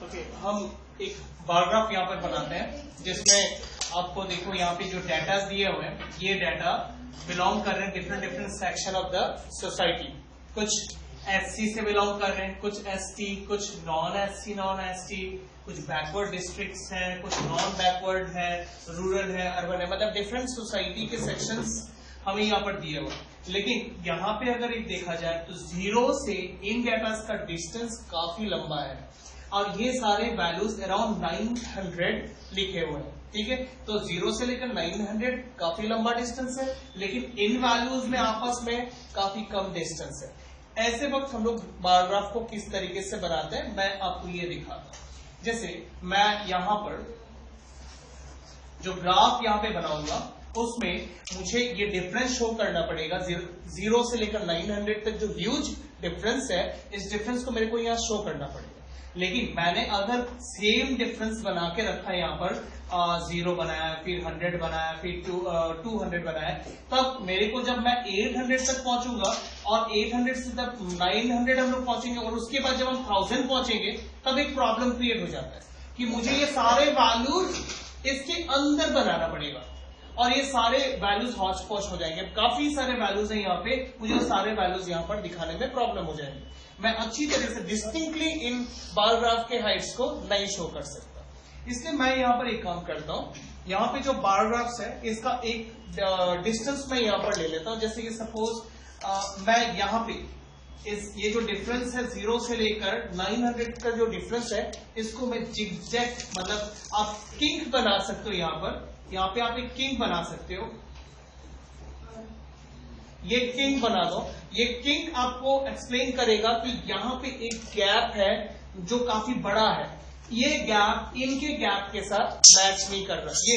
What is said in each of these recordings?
Okay, हम एक bar graph यहाँ पर बनाते हैं जिसमें आपको देखो यहाँ पे जो डाटा दिए हुए हैं ये डाटा बिलोंग कर रहे हैं different section of the society. कुछ एससी से बिलोंग कर रहे हैं, कुछ एसटी, कुछ नॉन एससी नॉन एसटी, कुछ बैकवर्ड डिस्ट्रिक्ट्स हैं, कुछ नॉन बैकवर्ड है, रूरल है, अर्बन है, मतलब डिफरेंट सोसाइटी के सेक्शंस हमें यहाँ पर दिए हुए। लेकिन यहाँ पे अगर एक देखा जाए तो जीरो से इन डाटा का डिस्टेंस काफी लंबा है और ये सारे वैल्यूज अराउंड 900 लिखे हुए हैं। ठीक है, तो जीरो से लेकर 900 काफी लंबा डिस्टेंस है, लेकिन इन वैल्यूज में आपस में काफी कम डिस्टेंस है। ऐसे वक्त हम लोग बार ग्राफ को किस तरीके से बनाते हैं मैं आपको ये दिखाता हूं। जैसे मैं यहां पर जो ग्राफ यहां पे बनाऊंगा उसमें मुझे ये डिफरेंस शो करना पड़ेगा। जीरो से लेकर 900 तक जो ह्यूज डिफरेंस है, इस डिफरेंस को मेरे को यहाँ शो करना पड़ेगा। लेकिन मैंने अगर सेम डिफरेंस बना के रखा है, यहाँ पर 0 बनाया, फिर 100 बनाया, फिर 200 बनाया, तब मेरे को जब मैं 800 तक पहुंचूंगा और 800 से जब 900 हम लोग पहुंचेंगे और उसके बाद जब हम 1000 पहुंचेंगे तब एक प्रॉब्लम क्रिएट हो जाता है कि मुझे ये सारे वैल्यूज इसके अंदर बनाना पड़ेगा और ये सारे वैल्यूज हॉच पॉच हो जाएंगे। काफी सारे वैल्यूज हैं यहाँ पे, मुझे सारे वैल्यूज यहाँ पर दिखाने में प्रॉब्लम हो जाएंगे। मैं अच्छी तरह से डिस्टिंक्टली इन बार ग्राफ के हाइट्स को नहीं शो कर सकता, इसलिए मैं यहाँ पर एक काम करता हूँ। यहाँ पे जो बार ग्राफ्स है इसका एक डिस्टेंस मैं यहाँ पर ले लेता हूँ। जैसे कि सपोज मैं यहाँ पे ये जो डिफरेंस है 0 से लेकर 900 का जो डिफरेंस है इसको मैं जिगजैग मतलब आप किंग बना सकते हो। यहाँ पे आप एक किंग बना सकते हो, ये किंग बना दो। ये किंग आपको एक्सप्लेन करेगा कि यहाँ पे एक गैप है जो काफी बड़ा है, ये गैप इनके गैप के साथ मैच नहीं कर रहा, ये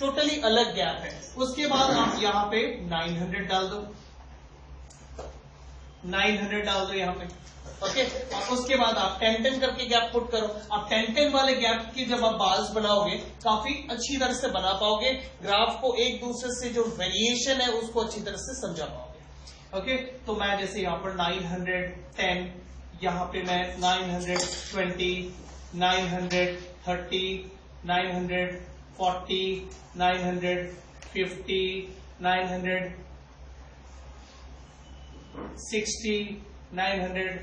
टोटली अलग गैप है। उसके बाद आप यहाँ पे 900 डाल दो, 900 डाल दो यहाँ पे, ओके। और उसके बाद आप 10-10 करके गैप पुट करो। आप 10-10 वाले गैप की जब आप बाल्स बनाओगे काफी अच्छी तरह से बना पाओगे, ग्राफ को एक दूसरे से जो वेरिएशन है उसको अच्छी तरह से समझा पाओगे, ओके। तो मैं जैसे यहाँ पर 910, यहाँ पे मैं 920, 930, 940, 950, 960, 970,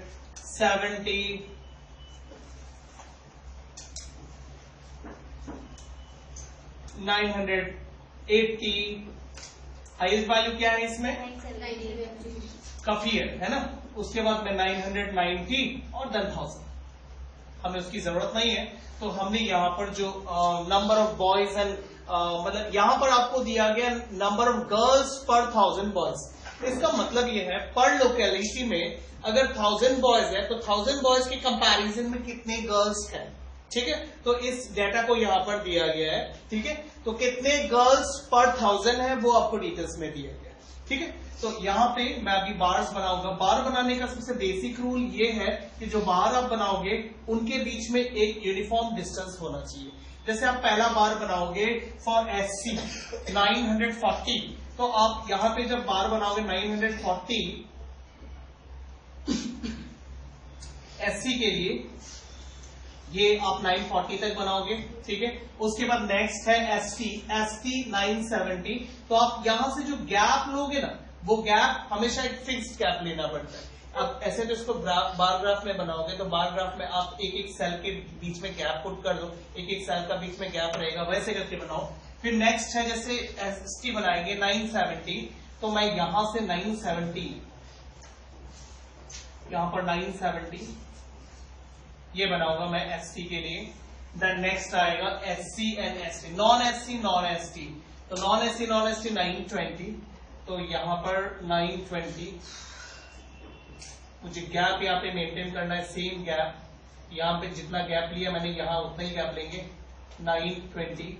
980, हाईएस्ट वैल्यू क्या है इसमें? काफी है ना। उसके बाद में 990 और 10,000, हमें उसकी जरूरत नहीं है। तो हमने यहाँ पर जो नंबर ऑफ बॉयज एंड मतलब यहाँ पर आपको दिया गया नंबर ऑफ गर्ल्स पर 1000 बॉयज। इसका मतलब ये है पर लोकेलिटी में अगर 1000 बॉयज है तो 1000 बॉयज के कंपैरिजन में कितने गर्ल्स हैं, ठीक है। तो इस डेटा को यहाँ पर दिया गया है, ठीक है। तो कितने गर्ल्स पर 1000 है वो आपको डिटेल्स में दिया गया है, ठीक है। तो यहाँ पे मैं अभी बार्स बनाऊंगा। बार बनाने का सबसे बेसिक रूल ये है कि जो बार आप बनाओगे उनके बीच में एक यूनिफॉर्म डिस्टेंस होना चाहिए। जैसे आप पहला बार बनाओगे फॉर एससी 940, तो आप यहां पे जब बार बनाओगे 940 एससी के लिए, ये आप 940 तक बनाओगे, ठीक है। उसके बाद नेक्स्ट है एसटी 970। तो आप यहां से जो गैप लोगे ना वो गैप हमेशा एक फिक्स्ड गैप लेना पड़ता है। अब ऐसे तो इसको बार ग्राफ में बनाओगे तो बार ग्राफ में आप एक एक सेल के बीच में गैप पुट कर दो, एक एक सेल का बीच में गैप रहेगा, वैसे करके बनाओ। फिर नेक्स्ट है जैसे एसटी बनाएंगे 970, तो मैं यहां से 970, यहां पर 970 ये बनाऊंगा मैं एसटी के लिए। देन नेक्स्ट आएगा SC and ST, non ST, तो नॉन एसटी 920, तो यहां पर 920 मुझे गैप यहाँ पे मेंटेन करना है, सेम गैप। यहाँ पे जितना गैप लिया मैंने यहाँ उतना ही गैप लेंगे, 920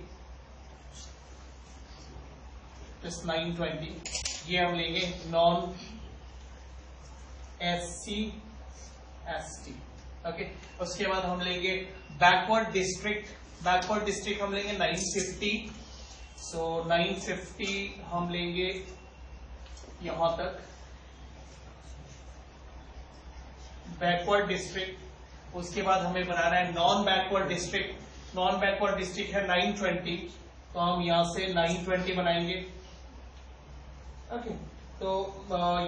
प्लस 920 ये हम लेंगे नॉन एससी एसटी, ओके। उसके बाद हम लेंगे बैकवर्ड डिस्ट्रिक्ट हम लेंगे 950, सो 950 हम लेंगे यहां तक बैकवर्ड डिस्ट्रिक्ट। उसके बाद हमें बनाना है non backward district. Non backward district है 920, तो हम यहां से 920 बनाएंगे। ओके, तो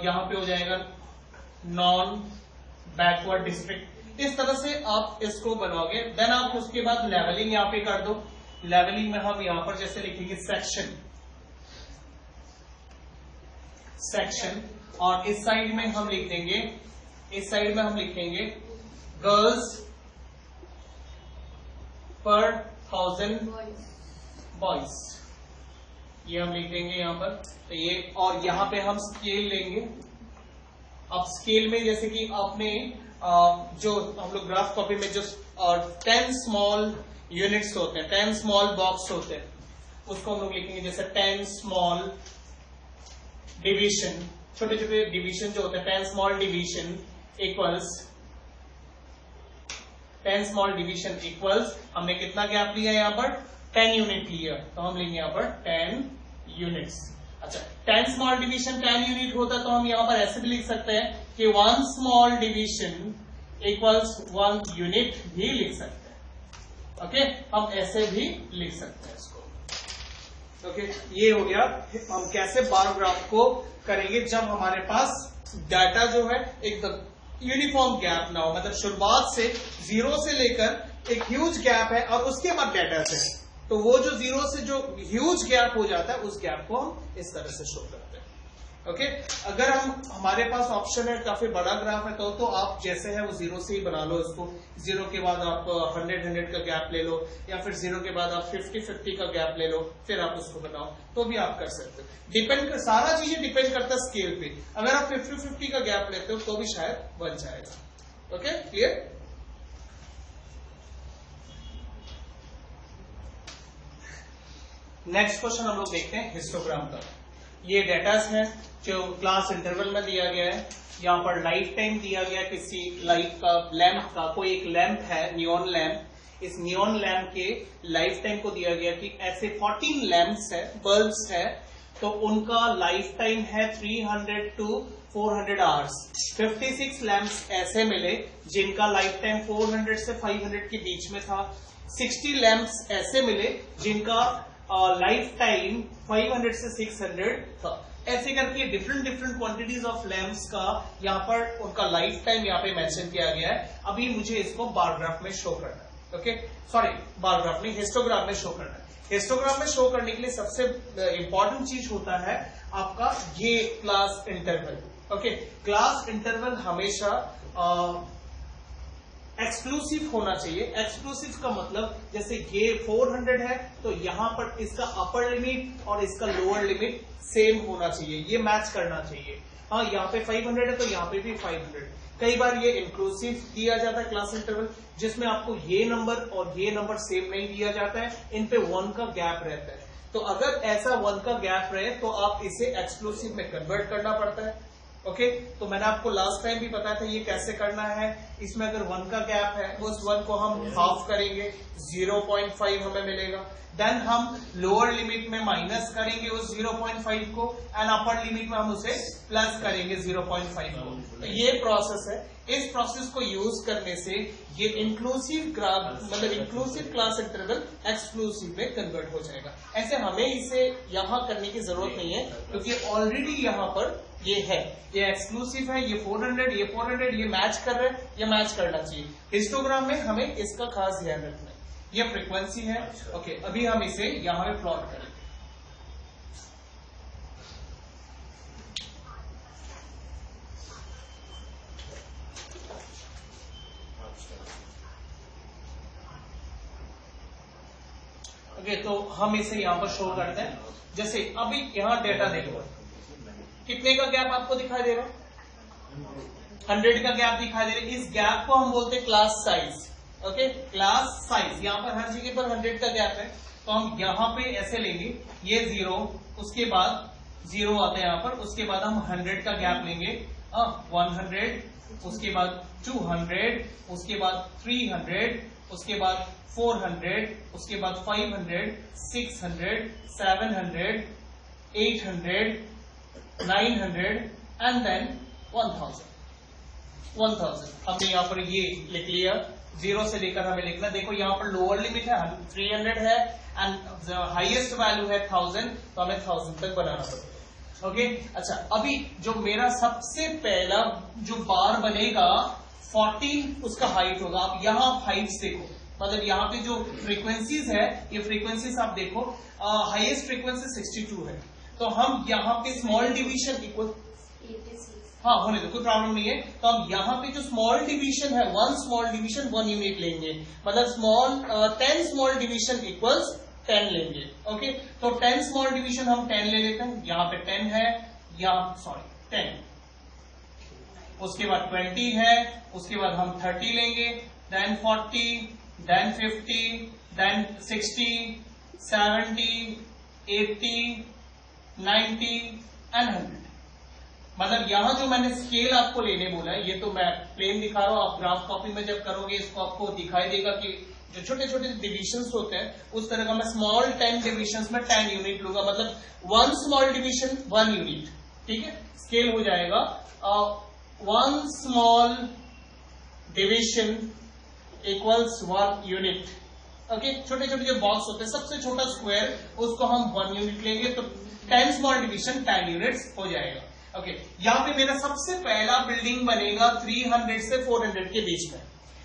यहां पे हो जाएगा नॉन बैकवर्ड डिस्ट्रिक्ट। इस तरह से आप इसको बनवाओगे। देन आप उसके बाद लेवलिंग यहां पे कर दो। लेवलिंग में हम यहां पर जैसे लिखेंगे सेक्शन, सेक्शन, और इस साइड में हम लिख देंगे, इस साइड में हम लिखेंगे गर्ल्स पर 1000 बॉयज, ये हम लिख देंगे यहां पर। तो ये, और यहां पे हम स्केल लेंगे। अब स्केल में जैसे कि आपने जो हम लोग ग्राफ कॉपी में जो 10 स्मॉल यूनिट्स होते हैं, 10 स्मॉल बॉक्स होते हैं, उसको हम लोग लिखेंगे जैसे 10 स्मॉल डिवीजन, छोटे छोटे डिवीजन जो होते हैं, 10 small division equals 10 small division equals, हमने कितना गैप लिया यहां पर 10 यूनिट लिया, तो हम लेंगे यहां पर 10 यूनिट्स। अच्छा, 10 स्मॉल डिवीजन 10 यूनिट होता है, तो हम यहां पर ऐसे भी लिख सकते हैं कि 1 स्मॉल डिवीजन इक्वल्स 1 यूनिट भी लिख सकते हैं। ओके, हम ऐसे भी लिख सकते हैं इसको। ओके, ये हो गया हम कैसे बार ग्राफ को करेंगे जब हमारे पास डाटा जो है एकदम यूनिफॉर्म गैप ना हो, मतलब शुरुआत से 0 से लेकर एक ह्यूज गैप है और उसके बाद डाटा से, तो वो जो 0 से जो ह्यूज गैप हो जाता है उस गैप को हम इस तरह से शो करते हैं। ओके, अगर हमारे पास ऑप्शन है काफी बड़ा ग्राफ है तो आप जैसे है वो 0 से ही बना लो इसको। 0 के बाद आप 100 का गैप ले लो, या फिर 0 के बाद आप 50 का गैप ले लो, फिर आप उसको बनाओ, तो भी आप कर सकते हो। डिपेंड, सारा चीजें डिपेंड करता है स्केल पे। अगर आप 50 का गैप लेते हो तो भी शायद बन जाएगा। Okay, clear? नेक्स्ट क्वेश्चन हम लोग देखते हैं हिस्टोग्राम का। ये डेटास है जो क्लास इंटरवल में दिया गया है। यहाँ पर लाइफ टाइम दिया गया किसी लाइट का, लैंप का, कोई एक लैंप है नियॉन लैंप। इस नियॉन लैंप के लाइफ टाइम को दिया गया कि ऐसे 14 लैंप्स है, बल्ब्स है, तो उनका लाइफ टाइम है 300 to 400 आवर्स। 56 लैंप्स ऐसे मिले जिनका लाइफ टाइम 400 से 500 के बीच में था। 60 लैंप्स ऐसे मिले जिनका लाइफ टाइम 500 से 600 था। ऐसे करके डिफरेंट क्वांटिटीज ऑफ लैंप्स का यहाँ पर उनका लाइफ टाइम यहाँ पे मेंशन किया गया है। अभी मुझे इसको बार ग्राफ में शो करना है। ओके, सॉरी, बार ग्राफ में, हिस्टोग्राम में शो करना है। हिस्टोग्राम में शो करने के लिए सबसे इंपॉर्टेंट चीज होता है आपका ये class interval. Okay, class interval हमेशा एक्सक्लूसिव होना चाहिए। एक्सक्लूसिव का मतलब जैसे ये 400 है तो यहां पर इसका अपर लिमिट और इसका लोअर लिमिट सेम होना चाहिए, ये मैच करना चाहिए। हाँ, यहाँ पे 500 है तो यहाँ पे भी 500। कई बार ये इंक्लूसिव दिया जाता है क्लास इंटरवल, जिसमें आपको ये नंबर और ये नंबर सेम नहीं दिया जाता है, इन पे 1 का गैप रहता है। तो अगर ऐसा 1 का गैप रहे तो आप इसे एक्सक्लूसिव में कन्वर्ट करना पड़ता है। ओके, तो मैंने आपको लास्ट टाइम भी बताया था ये कैसे करना है। इसमें अगर 1 का गैप है, उस 1 को हम हाफ करेंगे, 0.5 हमें मिलेगा। देन हम लोअर लिमिट में माइनस करेंगे उस 0.5 को, एंड अपर लिमिट में हम उसे प्लस करेंगे 0.5 को। तो ये प्रोसेस है। इस प्रोसेस को यूज करने से ये इंक्लूसिव ग्राफ, मतलब इंक्लूसिव क्लास इंटरवल एक्सक्लूसिव में कन्वर्ट हो जाएगा। ऐसे हमें इसे यहां करने की जरूरत नहीं है, क्योंकि ऑलरेडी यहां पर ये है, ये एक्सक्लूसिव है, ये 400, ये 400, ये मैच कर रहे हैं, ये मैच करना चाहिए। हिस्टोग्राम में हमें इसका खास ध्यान रखना है। ये फ्रीक्वेंसी है। ओके, अभी हम इसे यहां पे प्लॉट करेंगे। ओके, तो हम इसे यहां पर शो करते हैं। जैसे अभी यहां डेटा देखो, कितने का गैप आपको दिखाई दे रहा है? 100 का गैप दिखाई दे रहा है। इस गैप को हम बोलते हैं class size. Okay, class size, यहां पर हर जगह पर 100 का गैप है, तो हम यहां पे ऐसे लेंगे, ये 0, उसके बाद 0 आता है यहां पर, उसके बाद हम 100 का गैप लेंगे, 100, उसके बाद 200, उसके बाद 300, उसके बाद 400, उसके बाद 500, 600, 700, 800, 900 एंड देन 1000। हमने यहां पर ये लिख लिया। 0 से लेकर हमें लिखना, देखो यहाँ पर लोअर लिमिट है 300 है एंड हाईएस्ट वैल्यू है 1000, तो हमें 1000 तक बनाना पड़ेगा। ओके, अच्छा अभी जो मेरा सबसे पहला जो बार बनेगा 14 उसका हाइट होगा। आप यहाँ हाइट्स देखो, मतलब यहाँ पे जो फ्रीक्वेंसीज है, ये फ्रीक्वेंसीज आप देखो, हाईएस्ट फ्रीक्वेंसी 62 है, तो हम यहाँ पे स्मॉल डिवीजन इक्वल, हाँ होने दो, कोई प्रॉब्लम नहीं है। तो हम यहाँ पे जो स्मॉल डिवीजन है, 1 स्मॉल डिवीजन 1 यूनिट लेंगे, मतलब 10 स्मॉल डिवीजन इक्वल्स 10 लेंगे। ओके, तो 10 स्मॉल डिवीजन हम 10 ले लेते हैं, यहाँ पे 10 है, यहाँ सॉरी 10, उसके बाद 20 है, उसके बाद हम 30 लेंगे, देन 40, देन 50, देन 60, 70, 80, 90 एंड 100। मतलब यहां जो मैंने स्केल आपको लेने बोला है, ये तो मैं प्लेन दिखा रहा हूं, आप ग्राफ कॉपी में जब करोगे इसको आपको दिखाई देगा कि जो छोटे छोटे डिविजन्स होते हैं, उस तरह का मैं स्मॉल 10 डिविजन्स में 10 यूनिट लूंगा, मतलब 1 स्मॉल डिवीजन 1 यूनिट। ठीक है, स्केल हो जाएगा 1 small division equals 1 unit. Okay, छोटे छोटे जो बॉक्स होते हैं, सबसे छोटा स्क्वायर उसको हम 1 यूनिट लेंगे, तो 10 स्मॉल डिवीजन 10 यूनिट्स हो जाएगा। ओके, यहाँ पे मेरा सबसे पहला बिल्डिंग बनेगा 300 से 400 के बीच में।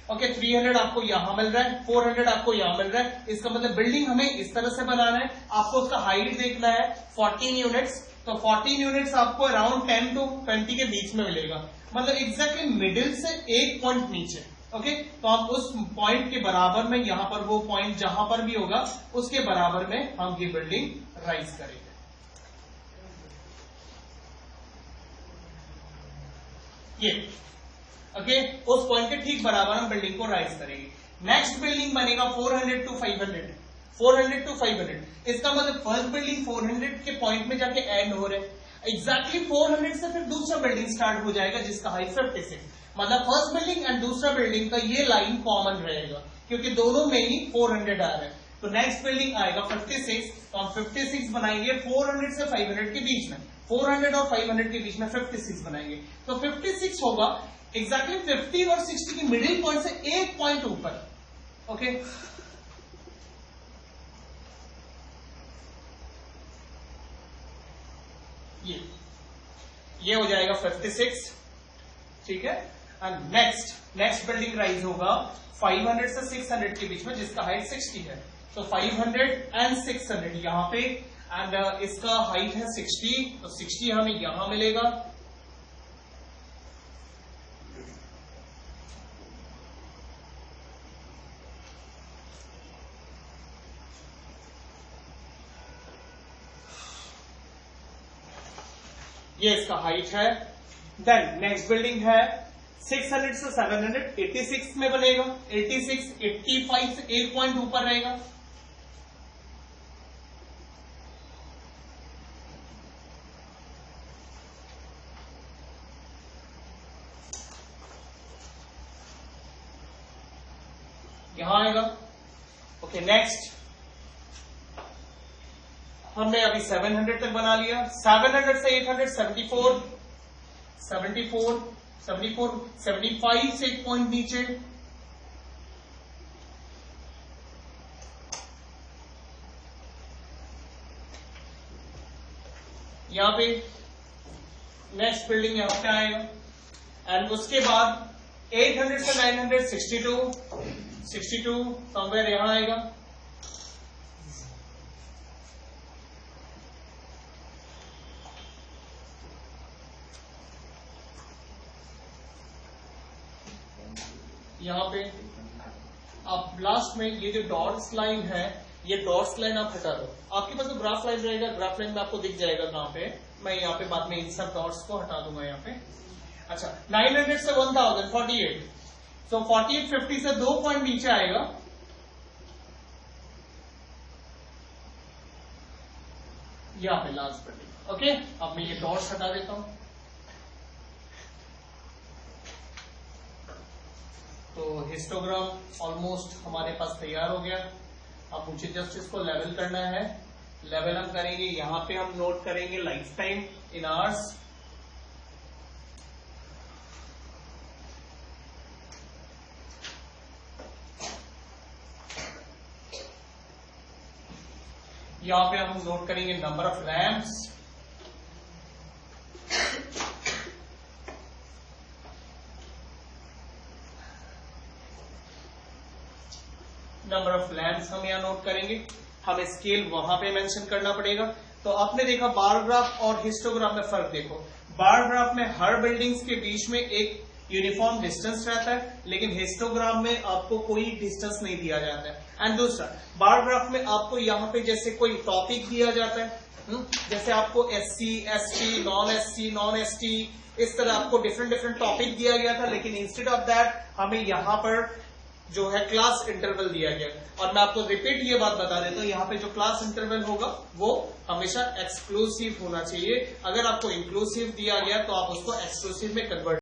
ओके, 300 आपको यहां मिल रहा है, 400 आपको यहां मिल रहा है, इसका मतलब बिल्डिंग हमें इस तरह से बनाना है। आपको उसका हाइट देखना है 14 यूनिट्स, तो 14 यूनिट्स आपको अराउंड 10 to 20 के बीच में मिलेगा, मतलब एग्जैक्टली मिडिल से एक पॉइंट नीचे। ओके, तो आप उस पॉइंट के बराबर में, यहां पर वो पॉइंट जहां पर भी होगा उसके बराबर में हम ये बिल्डिंग राइज करेंगे। ये ओके, उस पॉइंट के ठीक बराबर हम बिल्डिंग को राइज करेंगे। नेक्स्ट बिल्डिंग बनेगा 400 to 500, 400 to 500। इसका मतलब फर्स्ट बिल्डिंग 400 के पॉइंट में जाके एंड हो रहे हैं, एग्जैक्टली 400 से फिर दूसरा बिल्डिंग स्टार्ट हो जाएगा जिसका हाइट 56, मतलब फर्स्ट बिल्डिंग एंड दूसरा बिल्डिंग का ये लाइन कॉमन रहेगा क्योंकि दोनों में ही 400 आ रहा है। तो नेक्स्ट बिल्डिंग आएगा 56, तो हम 56 बनाएंगे 400 से 500 के बीच में, 400 और 500 के बीच में 56 बनाएंगे, तो 56 होगा एग्जैक्टली 50 और 60 की मिडिल पॉइंट से एक पॉइंट ऊपर। ओके, ये हो जाएगा 56। ठीक है, एंड नेक्स्ट बिल्डिंग राइज होगा 500 से 600 के बीच में जिसका हाइट 60 है, तो 500 एंड 600 यहां पे, एंड इसका हाइट है 60, तो 60 हमें यहां मिलेगा, ये इसका हाइट है। देन नेक्स्ट बिल्डिंग है 600 से 700, 86 में बनेगा, 86, 85 से एक पॉइंट ऊपर रहेगा, यहां आएगा। ओके, नेक्स्ट हमने अभी 700 तक बना लिया, 700 से 800 74, 74, 74, 75 से एक पॉइंट नीचे, यहां पे नेक्स्ट बिल्डिंग यहां पे आएगा, एंड उसके बाद 800 से 900 62, 62 समवेयर यहां आएगा, यहां पे आप लास्ट में ये जो डॉट्स लाइन है, ये डॉट्स लाइन आप हटा दो, आपके पास तो ग्राफ लाइन रहेगा, ग्राफ लाइन में आपको दिख जाएगा कहां पे, मैं यहाँ पे बाद में इन सब डॉट्स को हटा दूंगा यहाँ पे। अच्छा, 900 से 1000 48, तो 48 50 से 2 पॉइंट नीचे आएगा, यहाँ पे लास्ट बिल्डिंग। ओके, अब मैं ये डॉट्स हटा देता हूं, तो हिस्टोग्राम ऑलमोस्ट हमारे पास तैयार हो गया। अब मुझे जस्ट इसको लेवल करना है, लेवल हम करेंगे, यहां पे हम नोट करेंगे लाइफ टाइम इन आवर्स, यहाँ पे हम नोट करेंगे number of rams, number of lamps हम यहाँ नोट करेंगे, हमें स्केल वहां पे मेंशन करना पड़ेगा। तो आपने देखा बार ग्राफ और हिस्टोग्राम में फर्क देखो, बार ग्राफ में हर बिल्डिंग्स के बीच में एक यूनिफॉर्म डिस्टेंस रहता है, लेकिन हिस्टोग्राम में आपको कोई डिस्टेंस नहीं दिया जाता है। एंड दूसरा, बार ग्राफ में आपको यहाँ पे जैसे कोई टॉपिक दिया जाता है, जैसे आपको SC, ST, नॉन ST इस तरह आपको डिफरेंट टॉपिक दिया गया था, लेकिन इंस्टेड ऑफ दैट हमें यहाँ पर जो है क्लास इंटरवल दिया गया। और मैं आपको रिपीट ये बात बता देता हूँ, यहाँ पे जो क्लास इंटरवल होगा वो हमेशा एक्सक्लूसिव होना चाहिए। अगर आपको इंक्लूसिव दिया गया तो आप उसको एक्सक्लूसिव में कन्वर्ट